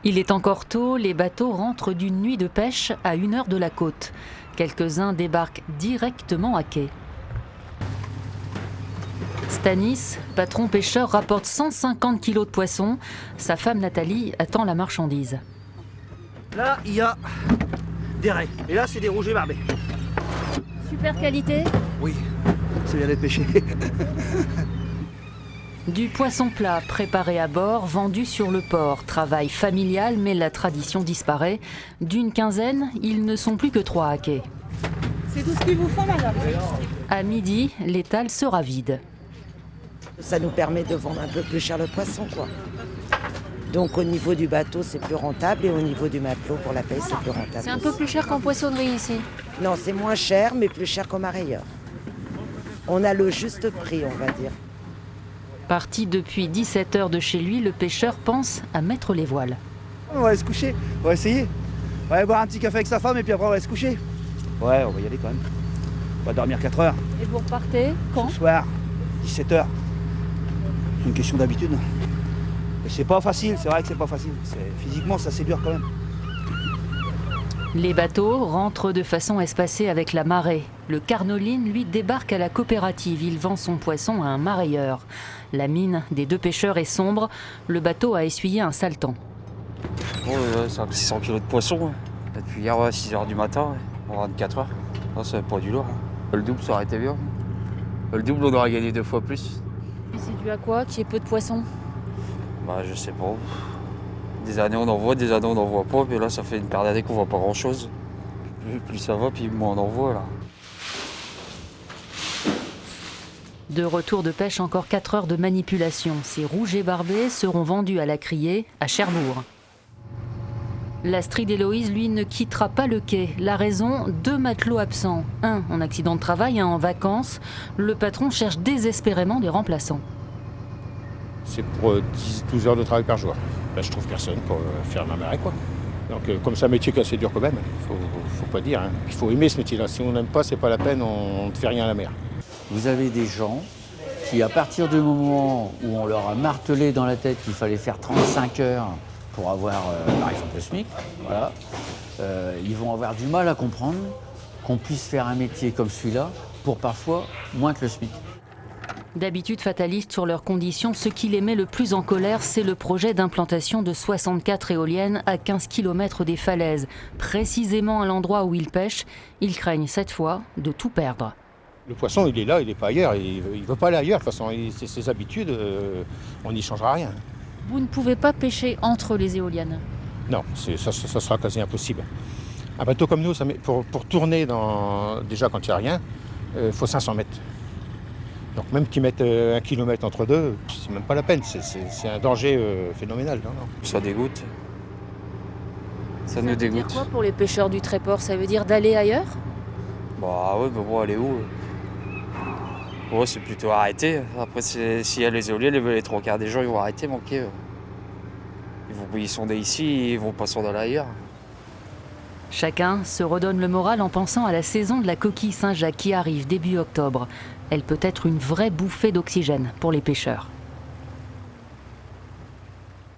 Il est encore tôt, les bateaux rentrent d'une nuit de pêche à 1 heure de la côte. Quelques-uns débarquent directement à quai. Stanis, patron pêcheur, rapporte 150 kilos de poissons. Sa femme Nathalie attend la marchandise. Là, il y a des raies. Et là, c'est des rougets barbés. Super qualité. Oui, c'est bien d'être pêché. Du poisson plat préparé à bord, vendu sur le port. Travail familial, mais la tradition disparaît. D'une quinzaine, ils ne sont plus que 3 à quai. C'est tout ce qu'il vous faut, madame. À midi, l'étal sera vide. Ça nous permet de vendre un peu plus cher le poisson, quoi. Donc au niveau du bateau, c'est plus rentable et au niveau du matelot pour la paye, c'est plus rentable. C'est un peu plus cher qu'en poissonnerie ici. Non, c'est moins cher, mais plus cher qu'au marailleur. On a le juste prix, on va dire. Parti depuis 17 heures de chez lui, le pêcheur pense à mettre les voiles. On va aller se coucher, on va essayer. On va aller boire un petit café avec sa femme et puis après on va aller se coucher. Ouais, on va y aller quand même. On va dormir 4 heures. Et vous repartez quand? Ce soir, 17 heures. C'est une question d'habitude. Et c'est pas facile, c'est vrai que c'est pas facile. Physiquement, ça c'est dur quand même. Les bateaux rentrent de façon espacée avec la marée. Le Carnoline, lui, débarque à la coopérative. Il vend son poisson à un marailleur. La mine des 2 pêcheurs est sombre. Le bateau a essuyé un sale temps. C'est 600 kilos de poisson. Depuis hier, 6 h du matin, on rentre 4 heures. C'est pas du lourd. Le double, ça aurait été bien. Le double, on aurait gagné 2 fois plus. Et c'est dû à quoi qu'il y ait peu de poissons? Bah, je sais pas. Des années on en voit, des années on n'en voit pas. Mais là, ça fait une paire d'années qu'on voit pas grand-chose. Plus ça va, puis moins on en voit là. De retour de pêche, encore 4 heures de manipulation. Ces rougets barbés seront vendus à la criée à Cherbourg. L'Astrid Héloïse, lui, ne quittera pas le quai. La raison, 2 matelots absents. Un en accident de travail, un en vacances. Le patron cherche désespérément des remplaçants. C'est pour 10-12 heures de travail par jour. Là, je trouve personne pour faire ma marée, quoi. Donc, comme c'est un métier qui est assez dur quand même, faut pas dire. Hein. Il faut aimer ce métier-là. Si on n'aime pas, c'est pas la peine, on ne fait rien à la mer. Vous avez des gens qui, à partir du moment où on leur a martelé dans la tête qu'il fallait faire 35 heures pour avoir, par exemple, le SMIC, voilà, ils vont avoir du mal à comprendre qu'on puisse faire un métier comme celui-là pour parfois moins que le SMIC. D'habitude fatalistes sur leurs conditions, ce qui les met le plus en colère, c'est le projet d'implantation de 64 éoliennes à 15 km des falaises, précisément à l'endroit où ils pêchent. Ils craignent cette fois de tout perdre. Le poisson, il est là, il n'est pas ailleurs. Il ne veut pas aller ailleurs. De toute façon, c'est ses habitudes, on n'y changera rien. Vous ne pouvez pas pêcher entre les éoliennes? Non, ça sera quasi impossible. Un bateau comme nous, pour tourner déjà quand il n'y a rien, il faut 500 mètres. Donc même qu'ils mettent 1 kilomètre entre deux, c'est même pas la peine. C'est un danger phénoménal. Non. Ça dégoûte. Ça nous veut dire dégoûte. quoi pour les pêcheurs du Tréport? Ça veut dire d'aller ailleurs? Bah ouais, mais bon, aller où? Ouais, c'est plutôt arrêter. Après, s'il y a les éoliennes, les 3 quarts des gens ils vont arrêter, manquer. Ils sont nés ici, ils vont pas s'en aller ailleurs. Chacun se redonne le moral en pensant à la saison de la coquille Saint-Jacques qui arrive début octobre. Elle peut être une vraie bouffée d'oxygène pour les pêcheurs.